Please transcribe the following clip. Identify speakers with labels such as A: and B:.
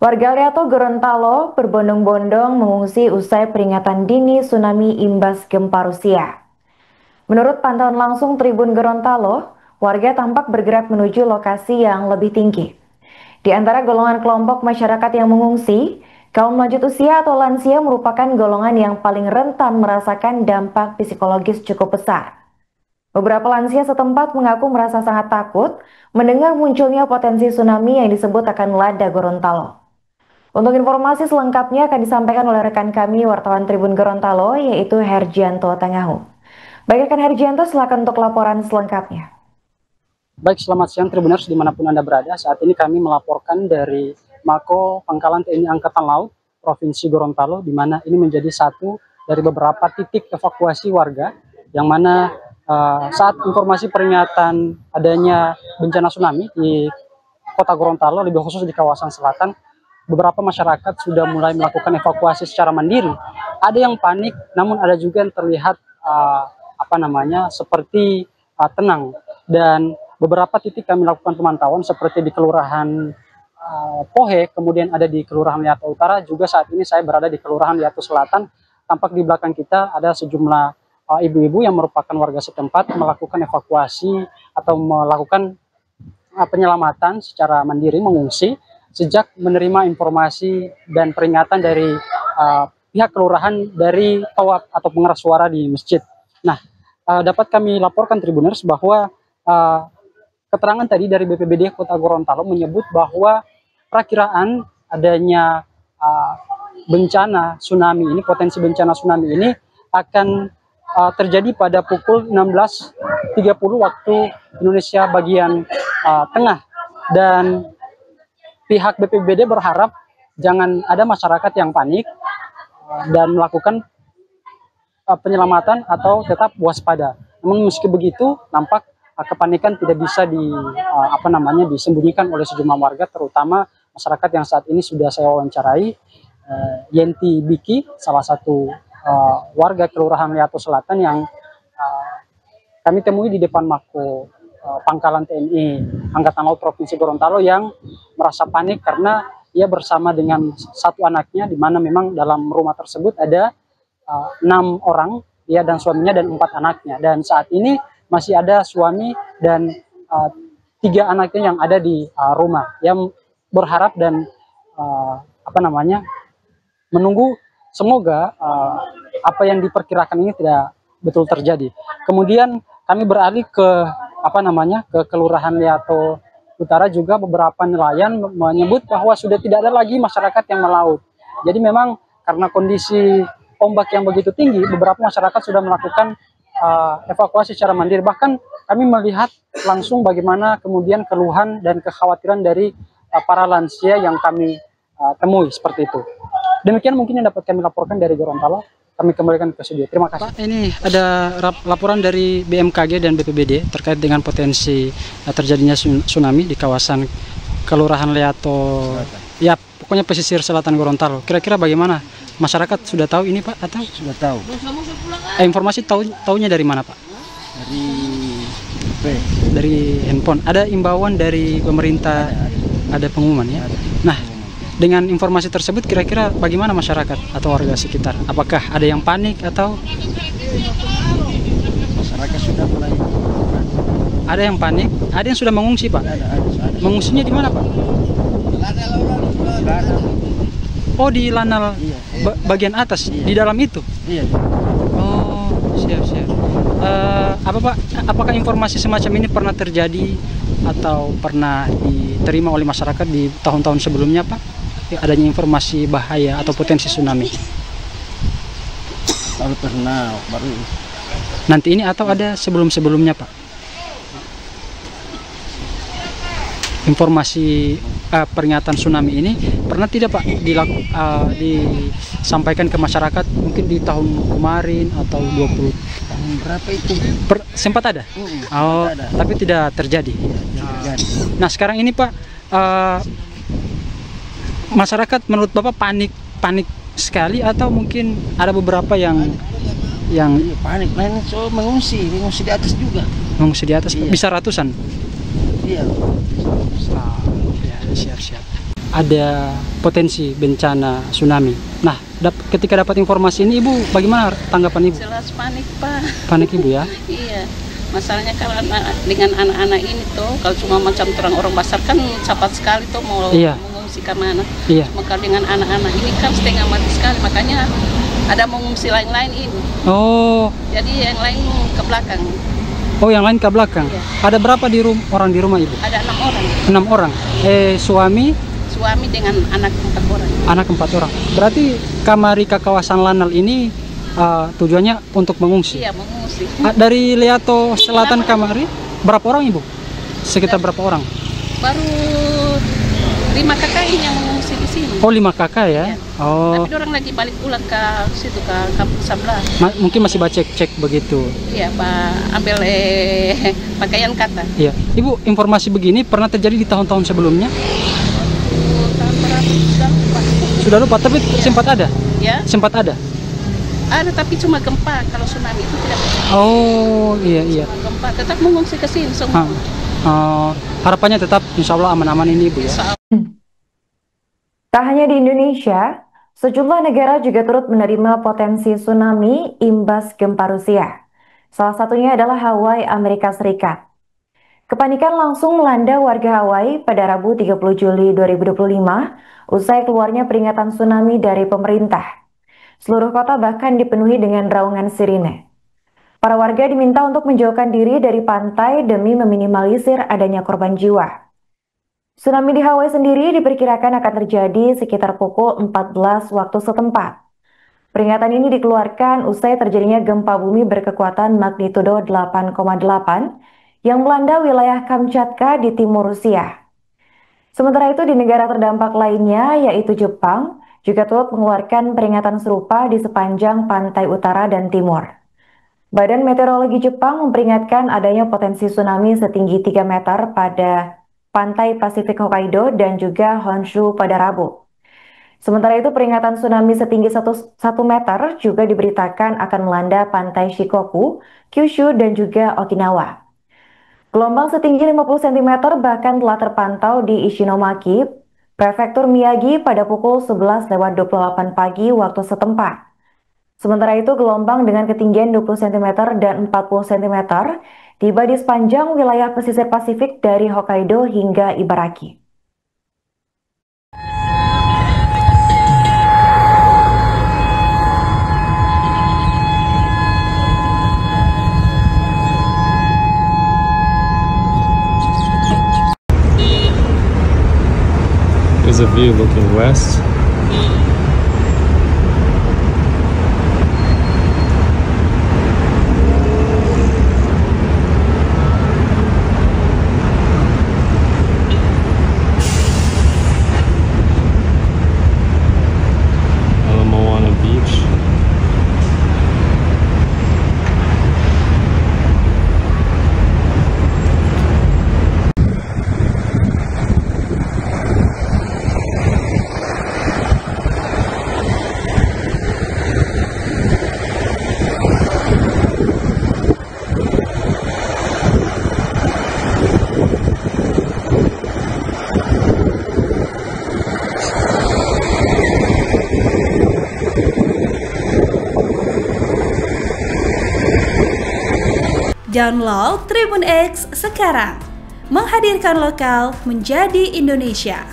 A: Warga Liato Gorontalo berbondong-bondong mengungsi usai peringatan dini tsunami imbas gempa Rusia. Menurut pantauan langsung Tribun Gorontalo, warga tampak bergerak menuju lokasi yang lebih tinggi. Di antara golongan kelompok masyarakat yang mengungsi, kaum lanjut usia atau lansia merupakan golongan yang paling rentan merasakan dampak psikologis cukup besar. Beberapa lansia setempat mengaku merasa sangat takut mendengar munculnya potensi tsunami yang disebut akan melanda Gorontalo. Untuk informasi selengkapnya akan disampaikan oleh rekan kami wartawan Tribun Gorontalo yaitu Hergianto Tangahu. Baik rekan Hergianto, silakan untuk laporan selengkapnya.
B: Baik, selamat siang Tribuners dimanapun Anda berada. Saat ini kami melaporkan dari Mako Pangkalan TNI Angkatan Laut Provinsi Gorontalo, di mana ini menjadi satu dari beberapa titik evakuasi warga yang mana saat informasi peringatan adanya bencana tsunami di kota Gorontalo, lebih khusus di kawasan selatan, beberapa masyarakat sudah mulai melakukan evakuasi secara mandiri. Ada yang panik, namun ada juga yang terlihat seperti tenang. Dan beberapa titik kami lakukan pemantauan seperti di Kelurahan Pohe, kemudian ada di Kelurahan Liato Utara. Juga saat ini saya berada di Kelurahan Liato Selatan. Tampak di belakang kita ada sejumlah ibu-ibu yang merupakan warga setempat melakukan evakuasi atau melakukan penyelamatan secara mandiri, mengungsi sejak menerima informasi dan peringatan dari pihak kelurahan dari tawab atau pengeras suara di masjid. Nah, dapat kami laporkan Tribuners bahwa keterangan tadi dari BPBD Kota Gorontalo menyebut bahwa perakiraan adanya bencana tsunami ini, potensi bencana tsunami ini akan terjadi pada pukul 16.30 waktu Indonesia bagian tengah. Dan pihak BPBD berharap jangan ada masyarakat yang panik dan melakukan penyelamatan atau tetap waspada. Namun meski begitu, nampak kepanikan tidak bisa disembunyikan oleh sejumlah warga, terutama masyarakat yang saat ini sudah saya wawancarai. Yenti Biki, salah satu warga Kelurahan Liato Selatan yang kami temui di depan Mako Pangkalan TNI Angkatan Laut Provinsi Gorontalo, yang merasa panik karena ia bersama dengan satu anaknya, di mana memang dalam rumah tersebut ada 6 orang, ia dan suaminya dan 4 anaknya. Dan saat ini masih ada suami dan 3 anaknya yang ada di rumah, yang berharap dan menunggu semoga apa yang diperkirakan ini tidak betul terjadi. Kemudian kami beralih ke Kelurahan Liato Utara. Juga beberapa nelayan menyebut bahwa sudah tidak ada lagi masyarakat yang melaut. Jadi memang karena kondisi ombak yang begitu tinggi, beberapa masyarakat sudah melakukan evakuasi secara mandiri. Bahkan kami melihat langsung bagaimana kemudian keluhan dan kekhawatiran dari para lansia yang kami temui seperti itu. Demikian mungkin yang dapat kami laporkan dari Gorontalo. Kami kembalikan ke studio. Terima kasih. Pak, ini ada laporan dari BMKG dan BPBD terkait dengan potensi terjadinya tsunami di kawasan Kelurahan Liato. Ya, pokoknya pesisir selatan Gorontalo. Kira-kira bagaimana? Masyarakat sudah tahu ini, Pak, atau? Sudah tahu. Informasi tahunya dari mana, Pak? Dari HP. Dari handphone. Ada imbauan dari pemerintah, ada pengumuman ya? Nah, dengan informasi tersebut kira-kira bagaimana masyarakat atau warga sekitar? Apakah ada yang panik atau? Masyarakat sudah mulai. Ada yang panik, ada yang sudah mengungsi, Pak? Ada. Mengungsinya di mana, Pak? Oh, di Lanal, iya. Bagian atas, iya. Di dalam itu? Iya. Oh, siap. Apa Pak, apakah informasi semacam ini pernah terjadi atau pernah diterima oleh masyarakat di tahun-tahun sebelumnya, Pak? Adanya informasi bahaya atau potensi tsunami? Baru pernah, baru. Nanti ini atau ada sebelum-sebelumnya, Pak? Informasi peringatan tsunami ini pernah tidak, Pak, disampaikan ke masyarakat mungkin di tahun kemarin atau 20 tahun berapa itu? Sempat ada? Oh, ada. Tapi tidak terjadi. Nah, sekarang ini, Pak, masyarakat menurut Bapak panik sekali atau mungkin ada beberapa yang panik, mengungsi di atas juga. Mengungsi di atas, iya. Bisa ratusan? Iya. Ya, siap. ada potensi bencana tsunami. Nah, ketika dapat informasi ini, Ibu bagaimana tanggapan Ibu?
C: Jelas panik, Pak.
B: Panik Ibu ya?
C: Iya. Masalahnya kalau dengan anak-anak ini tuh, kalau cuma macam orang besar kan cepat sekali tuh mau mengungsi ke mana.
B: Iya.
C: Cuma kalau dengan anak-anak ini kan setengah mati sekali, makanya ada mengungsi lain-lain ini.
B: Oh.
C: Jadi yang lain ke belakang.
B: Oh, yang lain ke belakang.
C: Iya.
B: Ada berapa orang di rumah Ibu?
C: Ada 6 orang.
B: 6 orang.
C: Suami dengan anak 4 orang.
B: Anak 4 orang. Berarti Kamari ke kawasan Lanal ini tujuannya untuk mengungsi?
C: Iya, mengungsi.
B: Dari Liato Selatan Kamari, berapa orang Ibu? Sekitar berapa orang?
C: Baru 5 kakak ini yang mengungsi di sini.
B: Oh, 5 kakak ya?
C: Iya.
B: Oh.
C: Tapi orang lagi balik pulang ke situ, ke kampung sebelah.
B: Mungkin masih cek begitu.
C: Iya, Pak. Ambil pakaian kata.
B: Iya. Ibu, informasi begini pernah terjadi di tahun-tahun sebelumnya?
C: Tahun berapa?
B: Sudah lupa, tapi
C: iya.
B: Sempat ada?
C: Ya.
B: Sempat ada?
C: Ada, tapi cuma gempa. Kalau tsunami itu tidak.
B: Oh, iya.
C: Cuma gempa. Tetap mengungsi ke sini semua.
B: Harapannya tetap insya Allah aman-aman ini, Ibu ya?
A: Tak hanya di Indonesia, sejumlah negara juga turut menerima potensi tsunami imbas gempa Rusia. Salah satunya adalah Hawaii, Amerika Serikat. Kepanikan langsung melanda warga Hawaii pada Rabu 30 Juli 2025 usai keluarnya peringatan tsunami dari pemerintah. Seluruh kota bahkan dipenuhi dengan raungan sirine. Para warga diminta untuk menjauhkan diri dari pantai demi meminimalisir adanya korban jiwa. Tsunami di Hawaii sendiri diperkirakan akan terjadi sekitar pukul 14 waktu setempat. Peringatan ini dikeluarkan usai terjadinya gempa bumi berkekuatan magnitudo 8,8 yang melanda wilayah Kamchatka di timur Rusia. Sementara itu di negara terdampak lainnya yaitu Jepang juga turut mengeluarkan peringatan serupa di sepanjang pantai utara dan timur. Badan Meteorologi Jepang memperingatkan adanya potensi tsunami setinggi 3 meter pada pantai Pasifik Hokkaido dan juga Honshu pada Rabu. Sementara itu peringatan tsunami setinggi 1 meter juga diberitakan akan melanda pantai Shikoku, Kyushu dan juga Okinawa. Gelombang setinggi 50 cm bahkan telah terpantau di Ishinomaki, Prefektur Miyagi pada pukul 11:28 pagi waktu setempat. Sementara itu gelombang dengan ketinggian 20 cm dan 40 cm tiba di sepanjang wilayah pesisir Pasifik dari Hokkaido hingga Ibaraki.
D: There's a view looking west. Ala Moana Beach.
E: Download Tribun X sekarang, menghadirkan lokal menjadi Indonesia.